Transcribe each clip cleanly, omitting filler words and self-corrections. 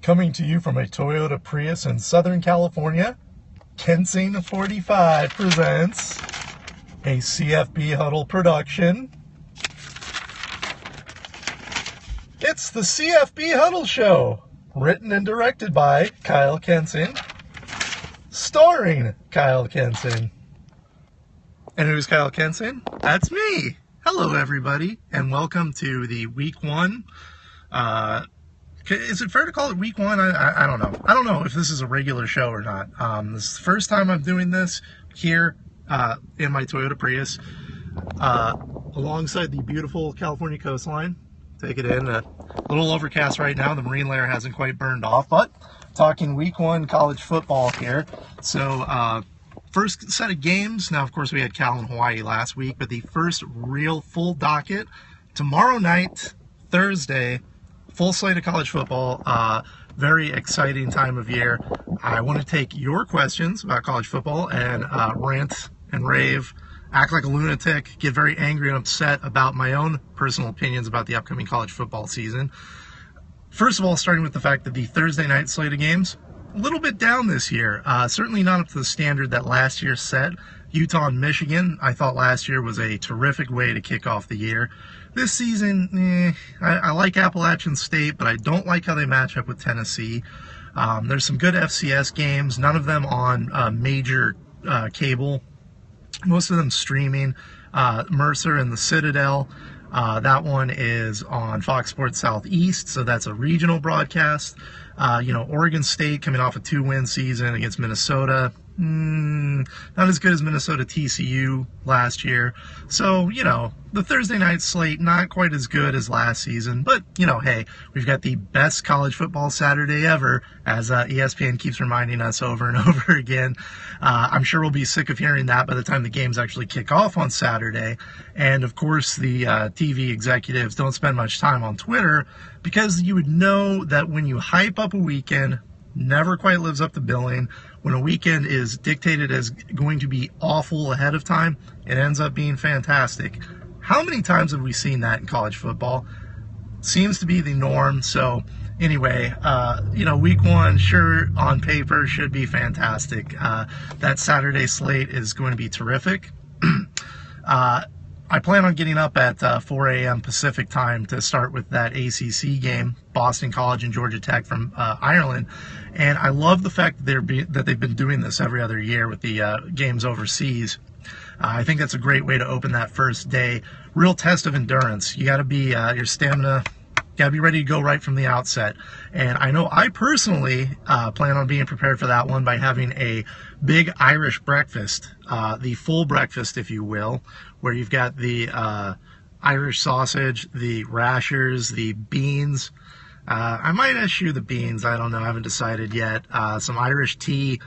Coming to you from a Toyota Prius in Southern California, Kensing 45 presents a CFB Huddle production. It's the CFB Huddle Show, written and directed by Kyle Kensing, starring Kyle Kensing. And who's Kyle Kensing? That's me. Hello, everybody, and welcome to the Week 1. Is it fair to call it Week 1? I don't know. I don't know if this is a regular show or not. This is the first time I'm doing this here in my Toyota Prius alongside the beautiful California coastline. Take it in. A little overcast right now. The marine layer hasn't quite burned off, but talking Week 1 college football here. So, first set of games. Now, of course, we had Cal and Hawaii last week, but the first real full docket tomorrow night, Thursday. Full slate of college football, very exciting time of year. I want to take your questions about college football and rant and rave, act like a lunatic, get very angry and upset about my own personal opinions about the upcoming college football season. First of all, starting with the fact that the Thursday night slate of games, a little bit down this year. Certainly not up to the standard that last year set. Utah and Michigan, I thought last year was a terrific way to kick off the year. This season, I like Appalachian State, but I don't like how they match up with Tennessee. There's some good FCS games, none of them on major cable. Most of them streaming. Mercer and the Citadel, that one is on Fox Sports Southeast, so that's a regional broadcast. Oregon State coming off a 2-win season against Minnesota. Not as good as Minnesota TCU last year. So, the Thursday night slate, not quite as good as last season. But, hey, we've got the best college football Saturday ever, as ESPN keeps reminding us over and over again. I'm sure we'll be sick of hearing that by the time the games actually kick off on Saturday. And, of course, the TV executives don't spend much time on Twitter, because you would know that when you hype up a weekend, never quite lives up to billing. When a weekend is dictated as going to be awful ahead of time, it ends up being fantastic. How many times have we seen that in college football? Seems to be the norm. So anyway, Week 1, sure, on paper, should be fantastic. That Saturday slate is going to be terrific. I plan on getting up at 4 a.m. Pacific time to start with that ACC game, Boston College and Georgia Tech from Ireland. And I love the fact that they've been doing this every other year with the games overseas. I think that's a great way to open that first day. Real test of endurance. You got to be your stamina. Got to be ready to go right from the outset. And I know I personally plan on being prepared for that one by having a big Irish breakfast, the full breakfast, if you will, where you've got the Irish sausage, the rashers, the beans. I might eschew the beans. I don't know. I haven't decided yet. Some Irish tea.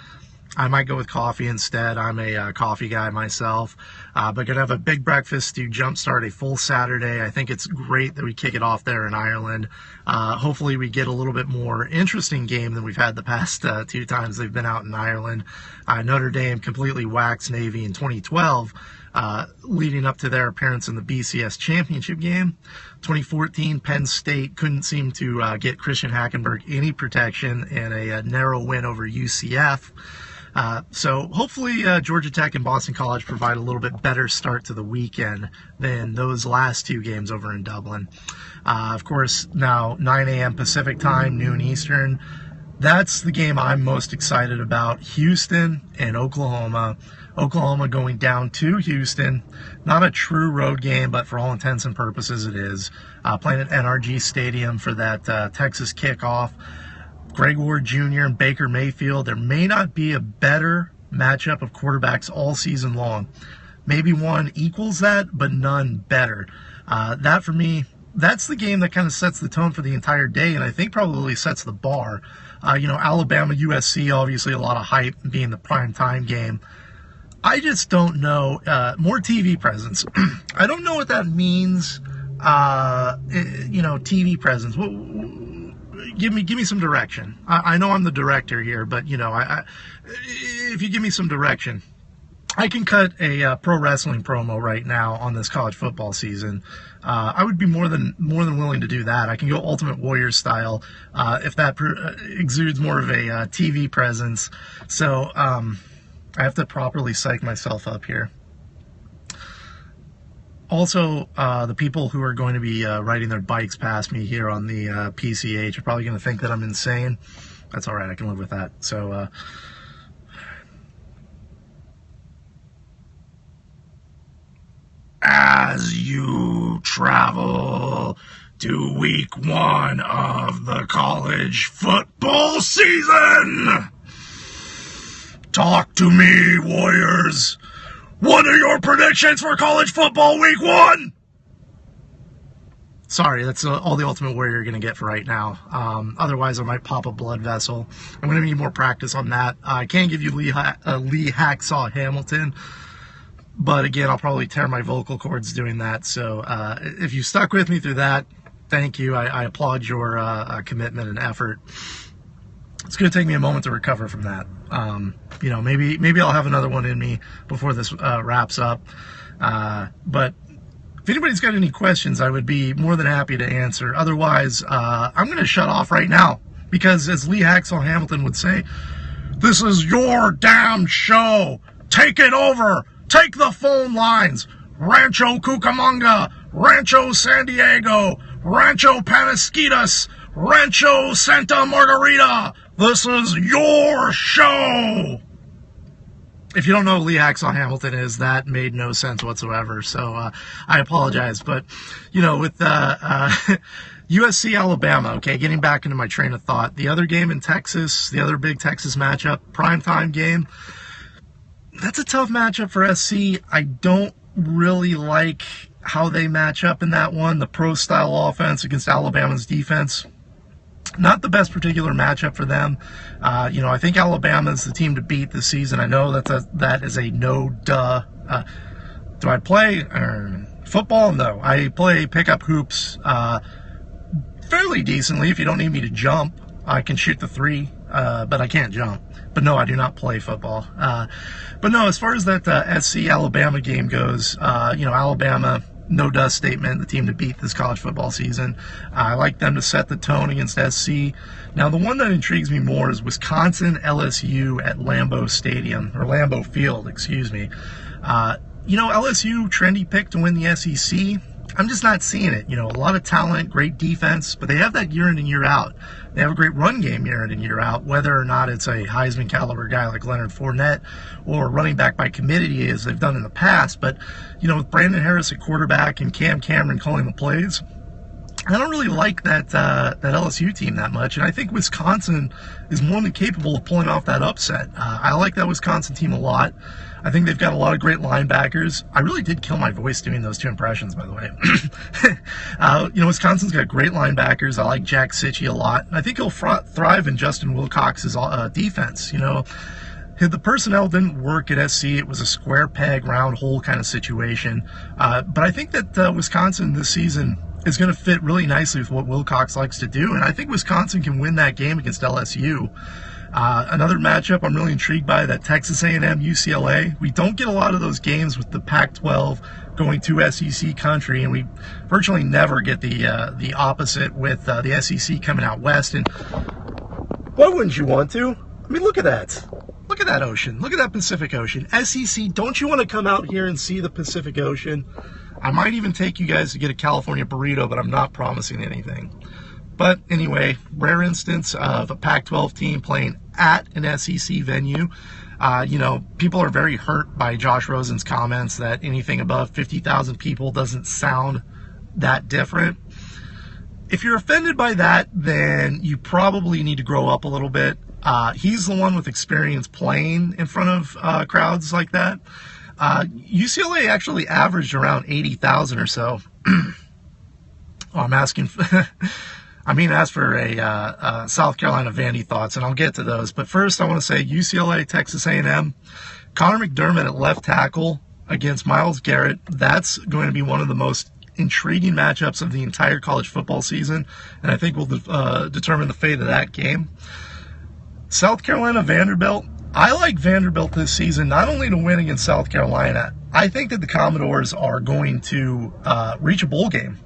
I might go with coffee instead. I'm a coffee guy myself. But going to have a big breakfast to jumpstart a full Saturday. I think it's great that we kick it off there in Ireland. Hopefully we get a little bit more interesting game than we've had the past 2 times they've been out in Ireland. Notre Dame completely waxed Navy in 2012, leading up to their appearance in the BCS championship game. 2014, Penn State couldn't seem to get Christian Hackenberg any protection in a narrow win over UCF. So hopefully Georgia Tech and Boston College provide a little bit better start to the weekend than those last 2 games over in Dublin. Of course, now 9 a.m. Pacific time, noon Eastern. That's the game I'm most excited about. Houston and Oklahoma. Oklahoma going down to Houston. Not a true road game, but for all intents and purposes it is. Playing at NRG Stadium for that Texas kickoff. Greg Ward Jr. and Baker Mayfield. There may not be a better matchup of quarterbacks all season long. Maybe one equals that, but none better. That, for me, that's the game that kind of sets the tone for the entire day, and I think probably sets the bar. Alabama, USC, obviously a lot of hype being the prime time game. I just don't know. More TV presence. I don't know what that means. TV presence. Give me some direction. I know I'm the director here, but if you give me some direction. I can cut a pro wrestling promo right now on this college football season. I would be more than willing to do that. I can go Ultimate Warrior style if that exudes more of a TV presence. So I have to properly psych myself up here. Also, the people who are going to be riding their bikes past me here on the PCH are probably going to think that I'm insane. That's all right. I can live with that. So. As you travel to week 1 of the college football season, talk to me, Warriors. What are your predictions for college football week 1? Sorry, that's all the Ultimate Warrior you're going to get for right now. Otherwise, I might pop a blood vessel. I'm going to need more practice on that. I can't give you Lee Hacksaw Hamilton. But again, I'll probably tear my vocal cords doing that. So if you stuck with me through that, thank you. I applaud your commitment and effort. It's going to take me a moment to recover from that. Maybe I'll have another one in me before this wraps up. But if anybody's got any questions, I would be more than happy to answer. Otherwise, I'm going to shut off right now because, as Lee Hacksaw Hamilton would say, this is your damn show. Take it over. Take the phone lines. Rancho Cucamonga, Rancho San Diego, Rancho Penasquitas, Rancho Santa Margarita. This is your show. If you don't know who Lee Hacksaw Hamilton is, that made no sense whatsoever. So I apologize. But, with USC Alabama, okay, getting back into my train of thought. The other game in Texas, the other big Texas matchup, primetime game. That's a tough matchup for SC. I don't really like how they match up in that one. The pro-style offense against Alabama's defense. Not the best particular matchup for them. I think Alabama's the team to beat this season. I know that is a no-duh. Do I play football? No. I play pickup hoops fairly decently. If you don't need me to jump, I can shoot the 3, but I can't jump. But no, I do not play football. But no, as far as that SC Alabama game goes, Alabama, no dust statement, the team to beat this college football season. I like them to set the tone against SC. Now, the one that intrigues me more is Wisconsin LSU at Lambeau Field, excuse me. LSU, trendy pick to win the SEC. I'm just not seeing it. A lot of talent, great defense, but they have that year in and year out. They have a great run game year in and year out, whether or not it's a Heisman caliber guy like Leonard Fournette or running back by committee as they've done in the past. But, with Brandon Harris at quarterback and Cam Cameron calling the plays, I don't really like that LSU team that much, and I think Wisconsin is more than capable of pulling off that upset. I like that Wisconsin team a lot. I think they've got a lot of great linebackers. I really did kill my voice doing those 2 impressions, by the way. Wisconsin's got great linebackers. I like Jack Sitchie a lot. I think he'll thrive in Justin Wilcox's defense. The personnel didn't work at SC. It was a square peg, round hole kind of situation. But I think that Wisconsin this season is going to fit really nicely with what Wilcox likes to do. And I think Wisconsin can win that game against LSU. Another matchup I'm really intrigued by, that Texas A&M UCLA. We don't get a lot of those games with the Pac-12 going to SEC country, and we virtually never get the opposite with the SEC coming out west. And why wouldn't you want to? I mean, look at that. Look at that ocean. Look at that Pacific Ocean. SEC, don't you want to come out here and see the Pacific Ocean? I might even take you guys to get a California burrito, but I'm not promising anything. But anyway, rare instance of a Pac-12 team playing at an SEC venue. People are very hurt by Josh Rosen's comments that anything above 50,000 people doesn't sound that different. If you're offended by that, then you probably need to grow up a little bit. He's the one with experience playing in front of crowds like that. UCLA actually averaged around 80,000 or so. I'm asking... ask for a South Carolina Vandy thoughts, and I'll get to those. But first, I want to say UCLA, Texas A&M, Connor McDermott at left tackle against Myles Garrett. That's going to be one of the most intriguing matchups of the entire college football season, and I think will determine the fate of that game. South Carolina Vanderbilt. I like Vanderbilt this season, not only to win against South Carolina. I think that the Commodores are going to reach a bowl game.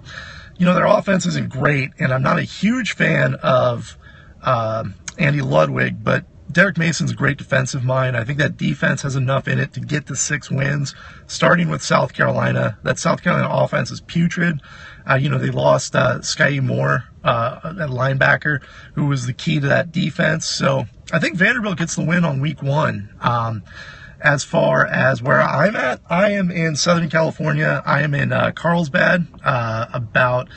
Their offense isn't great, and I'm not a huge fan of Andy Ludwig, but Derek Mason's a great defensive mind. I think that defense has enough in it to get to 6 wins, starting with South Carolina. That South Carolina offense is putrid. They lost Skyy Moore, at linebacker, who was the key to that defense. So I think Vanderbilt gets the win on week 1. As far as where I'm at, I am in Southern California. I am in Carlsbad, about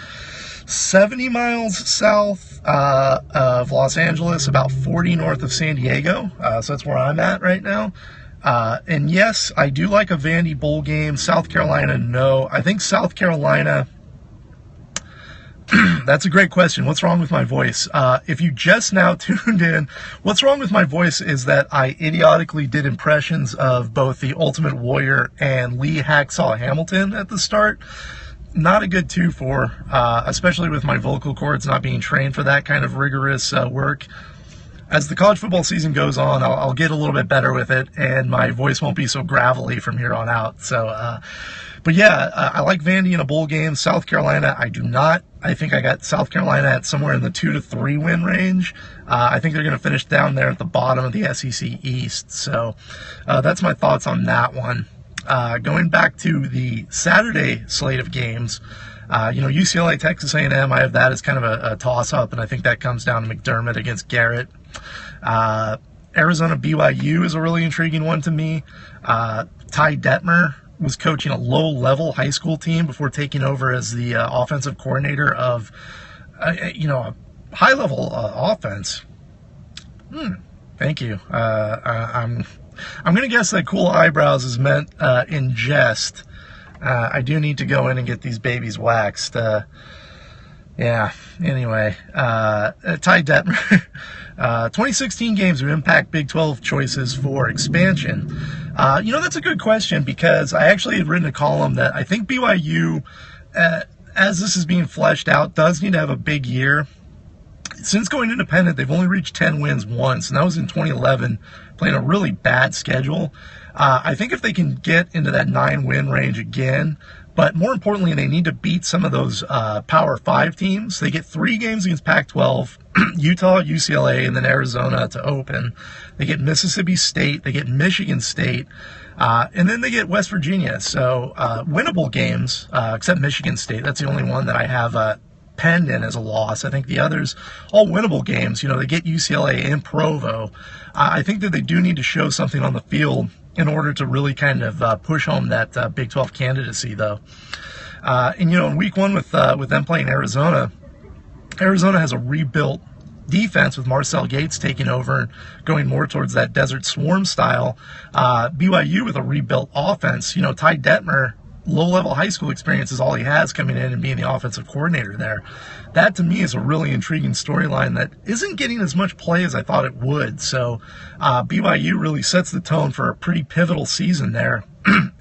70 miles south of Los Angeles, about 40 north of San Diego. So that's where I'm at right now. And yes, I do like a Vandy bowl game. South Carolina, no. I think South Carolina... That's a great question. What's wrong with my voice? If you just now tuned in, what's wrong with my voice is that I idiotically did impressions of both the Ultimate Warrior and Lee Hacksaw Hamilton at the start. Not a good 2-4, especially with my vocal cords not being trained for that kind of rigorous work. As the college football season goes on, I'll get a little bit better with it, and my voice won't be so gravelly from here on out. So, but yeah, I like Vandy in a bowl game. South Carolina, I do not. I think I got South Carolina at somewhere in the 2 to 3 win range. I think they're going to finish down there at the bottom of the SEC East. So that's my thoughts on that one. Going back to the Saturday slate of games, UCLA, Texas A&M, I have that as kind of a toss-up, and I think that comes down to McDermott against Garrett. Arizona, BYU is a really intriguing one to me. Ty Detmer was coaching a low-level high school team before taking over as the offensive coordinator of, a high-level offense. Thank you. I'm going to guess that cool eyebrows is meant in jest. I do need to go in and get these babies waxed. Anyway, Ty Detmer. 2016 games would impact Big 12 choices for expansion. That's a good question, because I actually had written a column that I think BYU, as this is being fleshed out, does need to have a big year. Since going independent, they've only reached 10 wins once, and that was in 2011, playing a really bad schedule. I think if they can get into that 9-win range again, but more importantly, they need to beat some of those Power 5 teams. They get 3 games against Pac-12, Utah, UCLA, and then Arizona to open. They get Mississippi State, they get Michigan State, and then they get West Virginia. So winnable games, except Michigan State. That's the only one that I have penned in as a loss. I think the others, all winnable games. They get UCLA and Provo. I think that they do need to show something on the field in order to really kind of push home that Big 12 candidacy, though. In week 1 with them playing Arizona, Arizona has a rebuilt defense with Marcel Gates taking over and going more towards that Desert Swarm style. BYU with a rebuilt offense. Ty Detmer, low-level high school experience is all he has coming in and being the offensive coordinator there. That, to me, is a really intriguing storyline that isn't getting as much play as I thought it would. So BYU really sets the tone for a pretty pivotal season there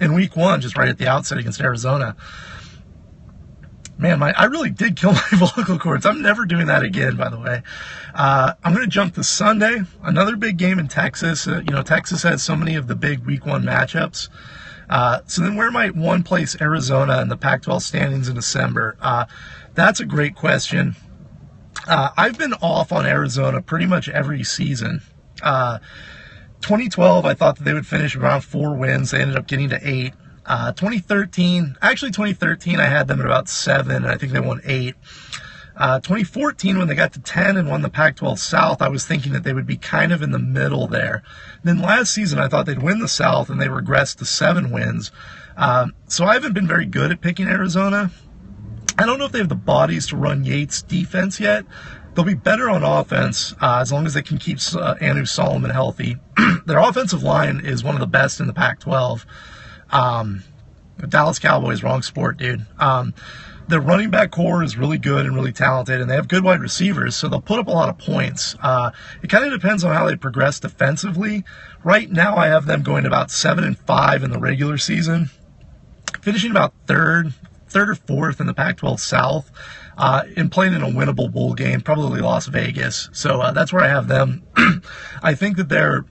in week 1, just right at the outset against Arizona. Man, I really did kill my vocal cords. I'm never doing that again, by the way. I'm going to jump to Sunday, another big game in Texas. Texas has so many of the big week 1 matchups. So then where might one place Arizona in the Pac-12 standings in December? That's a great question. I've been off on Arizona pretty much every season. 2012, I thought that they would finish around 4 wins. They ended up getting to 8. 2013, I had them at about 7, and I think they won 8. 2014, when they got to 10 and won the Pac-12 South, I was thinking that they would be kind of in the middle there. Then last season, I thought they'd win the South, and they regressed to 7 wins. So I haven't been very good at picking Arizona. I don't know if they have the bodies to run Yates' defense yet. They'll be better on offense as long as they can keep Anu Solomon healthy. Their offensive line is one of the best in the Pac-12. Dallas Cowboys, wrong sport, dude. Their running back core is really good and really talented, and they have good wide receivers, so they'll put up a lot of points. It kind of depends on how they progress defensively. Right now, I have them going about 7-5 in the regular season, finishing about third or fourth in the Pac-12 South, and playing in a winnable bowl game, probably Las Vegas. So that's where I have them. I think that they're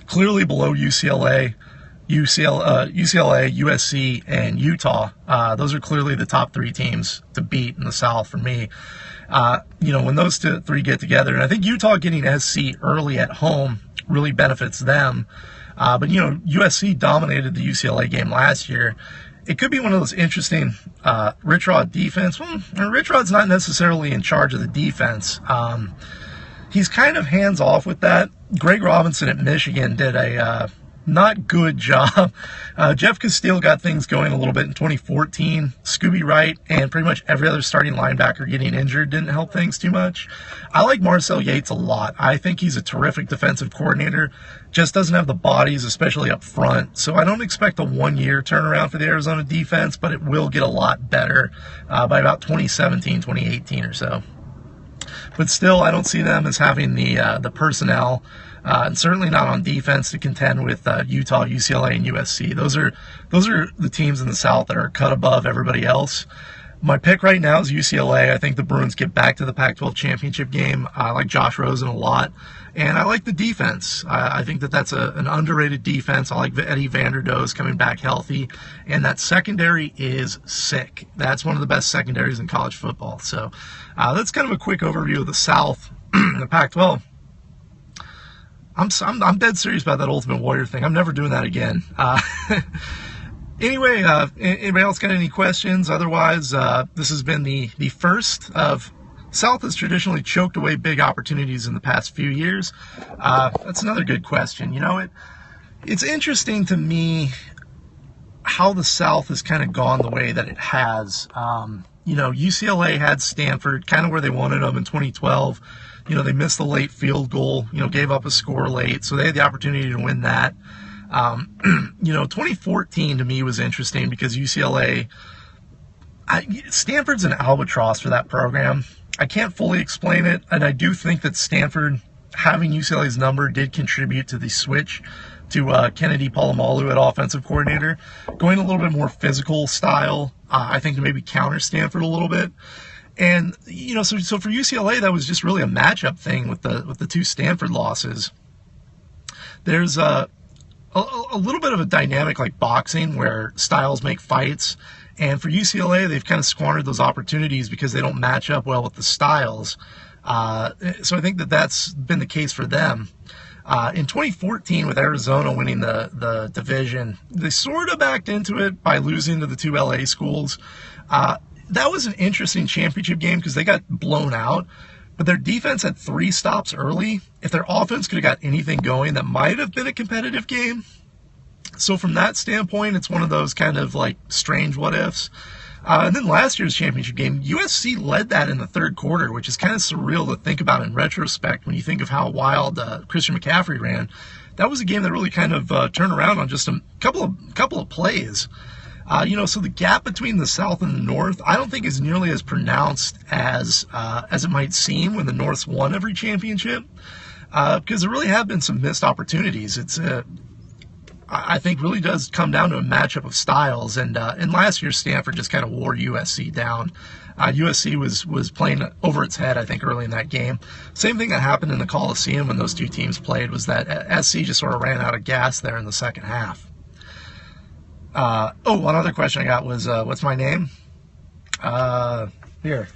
clearly below UCLA, USC, and Utah. Those are clearly the top 3 teams to beat in the South for me. When those three get together, and I think Utah getting SC early at home really benefits them. But USC dominated the UCLA game last year. It could be one of those interesting Rich Rod defense. Well, Rich Rod's not necessarily in charge of the defense. He's kind of hands off with that. Greg Robinson at Michigan did a not good job. Jeff Castile got things going a little bit in 2014. Scooby Wright and pretty much every other starting linebacker getting injured didn't help things too much. I like Marcel Yates a lot. I think he's a terrific defensive coordinator. Just doesn't have the bodies, especially up front. So I don't expect a 1-year turnaround for the Arizona defense, but it will get a lot better by about 2017, 2018 or so. But still, I don't see them as having the personnel, and certainly not on defense, to contend with Utah, UCLA, and USC. Those are the teams in the South that are cut above everybody else. My pick right now is UCLA. I think the Bruins get back to the Pac-12 championship game. I like Josh Rosen a lot, and I like the defense. I think that's an underrated defense. I like Eddie Vanderdoes coming back healthy, and that secondary is sick. That's one of the best secondaries in college football. So that's kind of a quick overview of the South, the Pac-12. I'm dead serious about that Ultimate Warrior thing. I'm never doing that again. Anyway, anybody else got any questions? Otherwise, this has been the first of South has traditionally choked away big opportunities in the past few years. That's another good question. It's interesting to me how the South has kind of gone the way that it has. UCLA had Stanford kind of where they wanted them in 2012. They missed the late field goal, gave up a score late, so they had the opportunity to win that. 2014 to me was interesting because UCLA, Stanford's an albatross for that program. I can't fully explain it, and I do think that Stanford having UCLA's number did contribute to the switch to Kennedy Palomalu at offensive coordinator, going a little bit more physical style, I think, to maybe counter Stanford a little bit. And, so for UCLA, that was just really a matchup thing with the 2 Stanford losses. There's a little bit of a dynamic like boxing where styles make fights. And for UCLA, they've kind of squandered those opportunities because they don't match up well with the styles. So I think that's been the case for them. In 2014, with Arizona winning the division, they sort of backed into it by losing to the 2 LA schools. That was an interesting championship game because they got blown out. But their defense had 3 stops early. If their offense could have got anything going, that might have been a competitive game. So from that standpoint, it's one of those kind of like strange what ifs. And then last year's championship game, USC led that in the 3rd quarter, which is kind of surreal to think about in retrospect when you think of how wild Christian McCaffrey ran. That was a game that really kind of turned around on just a couple of plays. So the gap between the South and the North, I don't think is nearly as pronounced as it might seem when the North's won every championship, because there really have been some missed opportunities. I think really does come down to a matchup of styles, and last year Stanford just kind of wore USC down. USC was playing over its head, I think, early in that game. Same thing that happened in the Coliseum when those 2 teams played was that SC just sort of ran out of gas there in the second half. One other question I got was, what's my name? Here.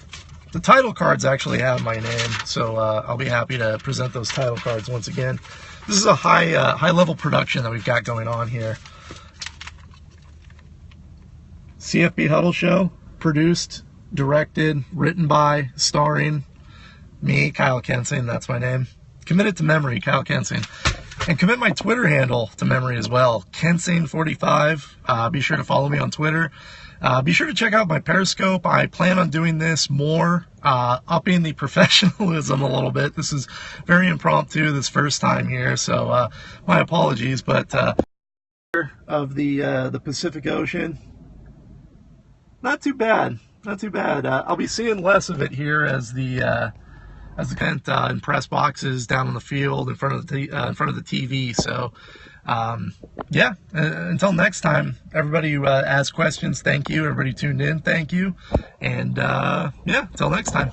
The title cards actually have my name, so I'll be happy to present those title cards once again. This is a high-level production that we've got going on here. CFB Huddle Show, produced, directed, written by, starring me, Kyle Kensing, that's my name. Committed to memory, Kyle Kensing. And commit my Twitter handle to memory as well, Kensing45. Be sure to follow me on Twitter. Be sure to check out my Periscope. I plan on doing this more, upping the professionalism a little bit. This is very impromptu this first time here, so my apologies. But of the Pacific Ocean, not too bad. I'll be seeing less of it here as the event in press boxes down on the field in front of the TV. So until next time, everybody who asked questions, thank you. Everybody tuned in, thank you. And until next time.